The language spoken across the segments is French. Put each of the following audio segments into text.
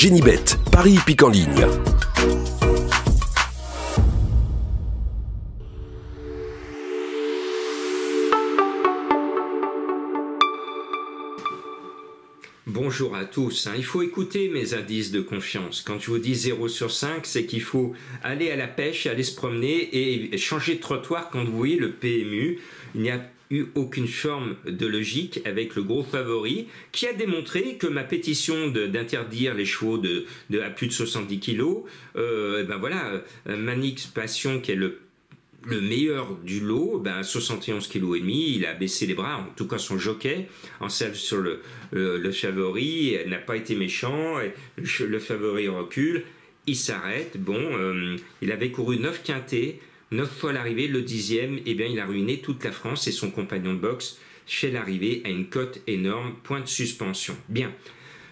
Génibet, Paris Hippique en ligne. Bonjour à tous, il faut écouter mes indices de confiance. Quand je vous dis 0 sur 5, c'est qu'il faut aller à la pêche, aller se promener et changer de trottoir quand vous voyez le PMU. Il n'y a eu aucune forme de logique avec le gros favori qui a démontré que ma pétition d'interdire les chevaux à plus de 70 kg, Manix Passion qui est le meilleur du lot, 71 kg et demi, il a baissé les bras, en tout cas son jockey, en selle sur le favori, n'a pas été méchant, le favori recule, il s'arrête, il avait couru 9 quintés, 9 fois l'arrivée, le 10e, il a ruiné toute la France et son compagnon de boxe fait l'arrivée à une cote énorme, point de suspension. Bien.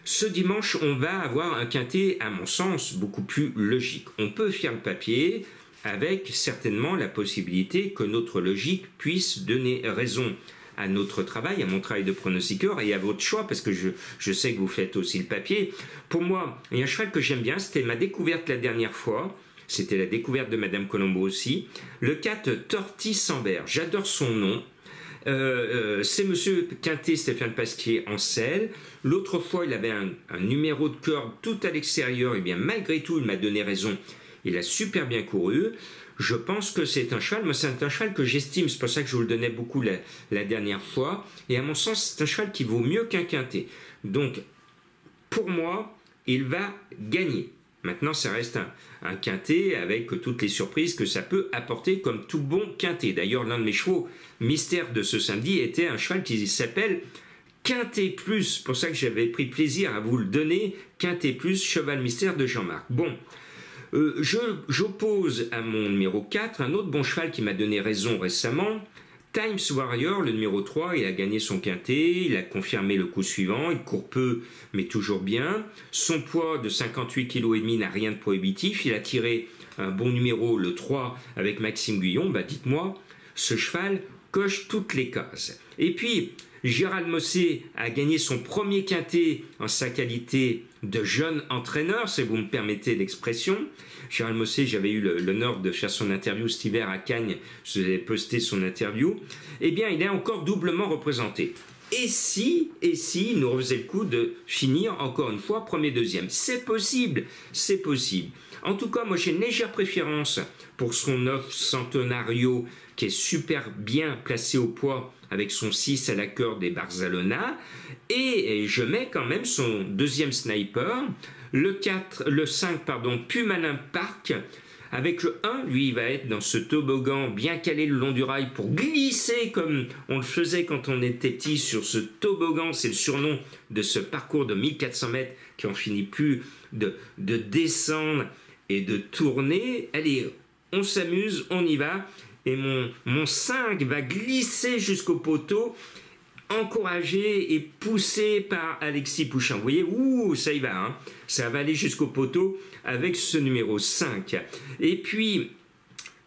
Ce dimanche, on va avoir un quintet, à mon sens, beaucoup plus logique. On peut faire le papier avec certainement la possibilité que notre logique puisse donner raison à notre travail, à mon travail de pronostiqueur et à votre choix, parce que je sais que vous faites aussi le papier. Pour moi, il y a un cheval que j'aime bien, c'était ma découverte la dernière fois, c'était la découverte de Madame Colombo aussi, le 4 Tortis-Sambert, j'adore son nom. C'est Monsieur Quintet Stéphane Pasquier en selle. L'autre fois, il avait un numéro de corde tout à l'extérieur. Et bien, malgré tout, il m'a donné raison. Il a super bien couru. Je pense que c'est un cheval. Moi, c'est un cheval que j'estime. C'est pour ça que je vous le donnais beaucoup la dernière fois. Et à mon sens, c'est un cheval qui vaut mieux qu'un quintet. Donc, pour moi, il va gagner. Maintenant, ça reste un quintet avec toutes les surprises que ça peut apporter comme tout bon quintet. D'ailleurs, l'un de mes chevaux mystères de ce samedi était un cheval qui s'appelle Quintet Plus. C'est pour ça que j'avais pris plaisir à vous le donner. Quintet Plus, cheval mystère de Jean-Marc. J'oppose à mon numéro 4 un autre bon cheval qui m'a donné raison récemment. Times Warrior, le numéro 3, il a gagné son quintet, il a confirmé le coup suivant, il court peu mais toujours bien. Son poids de 58,5 kg n'a rien de prohibitif, il a tiré un bon numéro, le 3, avec Maxime Guyon. Dites-moi, ce cheval coche toutes les cases. Et puis, Gérald Mossé a gagné son premier quintet en sa qualité de jeune entraîneur, si vous me permettez l'expression. Gérald Mossé, j'avais eu l'honneur de faire son interview cet hiver à Cagnes, je vous avais posté son interview. Il est encore doublement représenté. Et si il nous refaisait le coup de finir encore une fois premier, deuxième? C'est possible, c'est possible. En tout cas, moi j'ai une légère préférence pour son 9 Centenario qui est super bien placé au poids avec son 6 à la corde des Barzalona. Et je mets quand même son deuxième sniper, le 5, Pumalin Park. Avec le 1, lui, il va être dans ce toboggan bien calé le long du rail pour glisser comme on le faisait quand on était petit sur ce toboggan. C'est le surnom de ce parcours de 1400 mètres qui en finit plus de descendre et de tourner. Allez, on s'amuse, on y va. Et mon 5 va glisser jusqu'au poteau, encouragé et poussé par Alexis Pouchin. Vous voyez, ça y va, ça va aller jusqu'au poteau avec ce numéro 5. Et puis,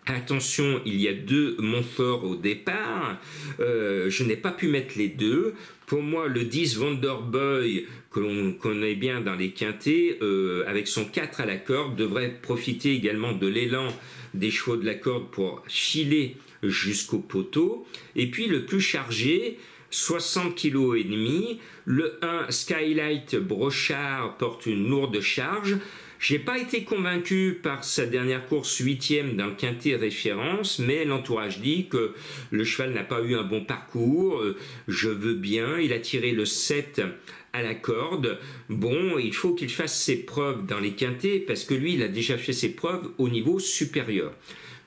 attention, il y a 2 Montfort au départ. Je n'ai pas pu mettre les 2. Pour moi, le 10 Wonderboy, que l'on connaît bien dans les quintets, avec son 4 à la corde, devrait profiter également de l'élan des chevaux de la corde pour filer jusqu'au poteau. Et puis le plus chargé, 60,5 kg, le 1 Skylight Brochard porte une lourde charge. J'ai pas été convaincu par sa dernière course 8e dans le quintet référence, mais l'entourage dit que le cheval n'a pas eu un bon parcours. Je veux bien, il a tiré le 7 à la corde. Il faut qu'il fasse ses preuves dans les quintets parce que lui, il a déjà fait ses preuves au niveau supérieur.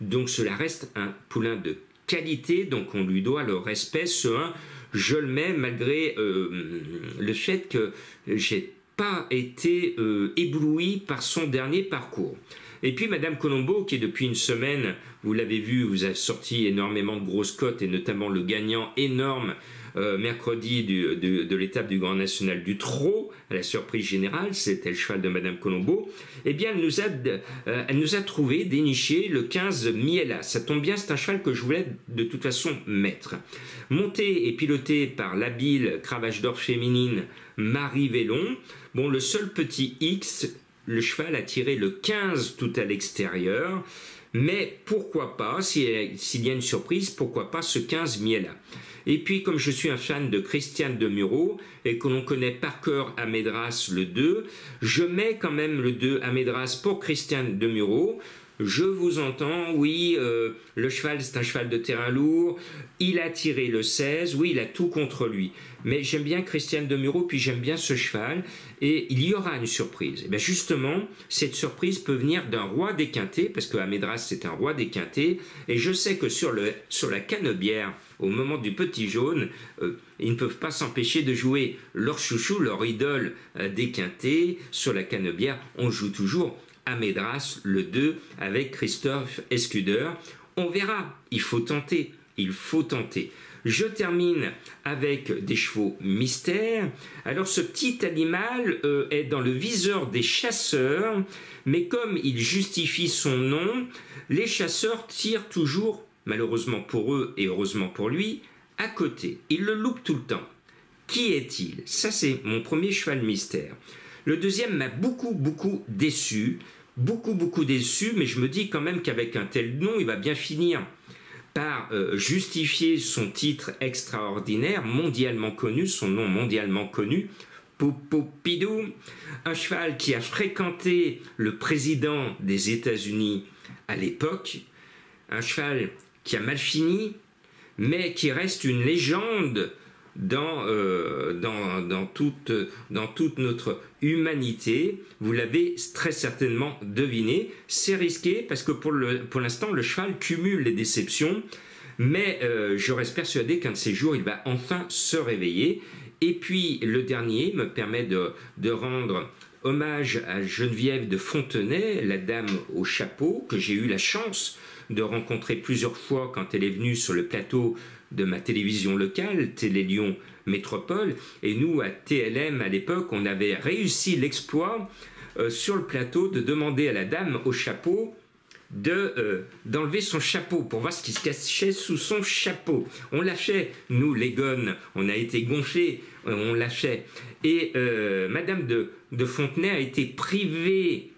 Donc cela reste un poulain de qualité, donc on lui doit le respect. Ce 1, je le mets malgré le fait que j'ai pas été ébloui par son dernier parcours. Et puis Madame Colombo, qui depuis une semaine, vous l'avez vu, vous a sorti énormément de grosses cotes, et notamment le gagnant énorme mercredi de l'étape du Grand National du Trot, à la surprise générale, c'était le cheval de Madame Colombo. Elle nous a trouvé, déniché le 15 Miela. Ça tombe bien, c'est un cheval que je voulais de toute façon mettre. Monté et piloté par l'habile cravache d'or féminine Marie Vélon. Bon, le seul petit X, le cheval a tiré le 15 tout à l'extérieur, mais pourquoi pas, s'il y a une surprise, pourquoi pas ce 15 miel-là. Et puis, comme je suis un fan de Christiane de Muro et que l'on connaît par cœur Amédras le 2, je mets quand même le 2 Amédras pour Christiane de Muro. Je vous entends, oui, le cheval c'est un cheval de terrain lourd, il a tiré le 16, oui, il a tout contre lui. Mais j'aime bien Christiane de Muro, puis j'aime bien ce cheval, et il y aura une surprise. Et bien justement, cette surprise peut venir d'un roi des quintés, parce que Amédras c'est un roi des quintés, et je sais que sur la canebière, au moment du petit jaune, ils ne peuvent pas s'empêcher de jouer leur chouchou, leur idole des quintés. Sur la canebière, on joue toujours Amédras le 2 avec Christophe Escuder. On verra, il faut tenter, il faut tenter. Je termine avec des chevaux mystères. Alors ce petit animal est dans le viseur des chasseurs, mais comme il justifie son nom, les chasseurs tirent toujours, malheureusement pour eux et heureusement pour lui, à côté. Ils le loupent tout le temps. Qui est-il? Ça c'est mon premier cheval mystère. Le deuxième m'a beaucoup déçu. Beaucoup déçu, mais je me dis quand même qu'avec un tel nom, il va bien finir par justifier son titre extraordinaire, mondialement connu, son nom mondialement connu, Poupopidou, un cheval qui a fréquenté le président des États-Unis à l'époque, un cheval qui a mal fini, mais qui reste une légende dans toute notre humanité. Vous l'avez très certainement deviné. C'est risqué parce que pour l'instant, le cheval cumule les déceptions, mais je reste persuadé qu'un de ces jours, il va enfin se réveiller. Et puis, le dernier me permet de rendre hommage à Geneviève de Fontenay, la dame au chapeau, que j'ai eu la chance de rencontrer plusieurs fois quand elle est venue sur le plateau de ma télévision locale, Télé Lyon Métropole. Et nous, à TLM, à l'époque, on avait réussi l'exploit sur le plateau de demander à la dame au chapeau d'enlever son chapeau pour voir ce qui se cachait sous son chapeau. On l'a fait, nous les gones, on a été gonflés, on l'a fait. Et Madame de Fontenay a été privée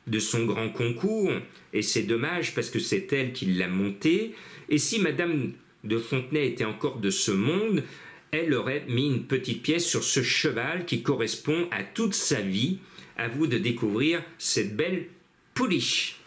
de son grand concours, et c'est dommage parce que c'est elle qui l'a monté. Et si Madame de Fontenay était encore de ce monde, elle aurait mis une petite pièce sur ce cheval qui correspond à toute sa vie. À vous de découvrir cette belle pouliche.